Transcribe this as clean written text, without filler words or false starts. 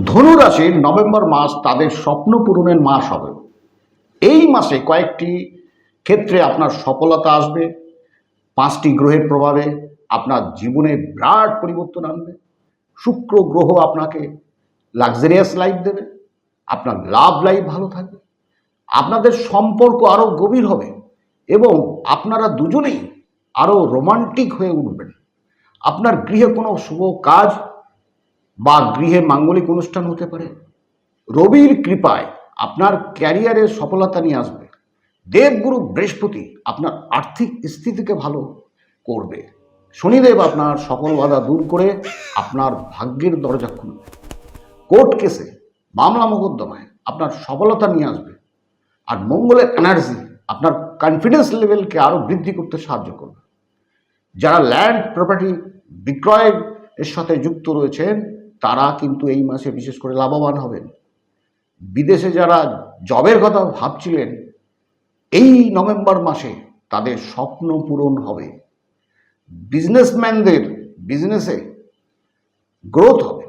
ধনু রাশির নভেম্বর মাস তাদের স্বপ্ন পূরণের মাস হবে। এই মাসে কয়েকটি ক্ষেত্রে আপনার সফলতা আসবে। 5টি গ্রহের প্রভাবে আপনার জীবনে বিরাট পরিবর্তন আনবে। শুক্র গ্রহ আপনাকে লাক্সারিয়াস লাইফ দেবে, আপনার লাভ লাইফ ভালো থাকবে, আপনাদের সম্পর্ক আরও গভীর হবে এবং আপনারা দুজনেই আরও রোমান্টিক হয়ে উঠবেন। আপনার গৃহে কোনো শুভ কাজ বা গৃহে মাঙ্গলিক অনুষ্ঠান হতে পারে। রবির কৃপায় আপনার ক্যারিয়ারে সফলতা নিয়ে আসবে। দেবগুরু বৃহস্পতি আপনার আর্থিক স্থিতিকে ভালো করবে। শনিদেব আপনার সকল বাধা দূর করে আপনার ভাগ্যের দরজা খুলবে। কোর্ট কেসে, মামলা মোকদ্দমায় আপনার সফলতা নিয়ে আসবে। আর মঙ্গলের এনার্জি আপনার কনফিডেন্স লেভেলকে আরও বৃদ্ধি করতে সাহায্য করবে। যারা ল্যান্ড প্রপার্টি বিক্রয়ের সাথে যুক্ত রয়েছেন তারা কিন্তু এই মাসে বিশেষ করে লাভবান হবেন। বিদেশে যারা জবের কথা ভাবছিলেন এই নভেম্বর মাসে তাদের স্বপ্ন পূরণ হবে। বিজনেসম্যানদের বিজনেসে গ্রোথ হবে।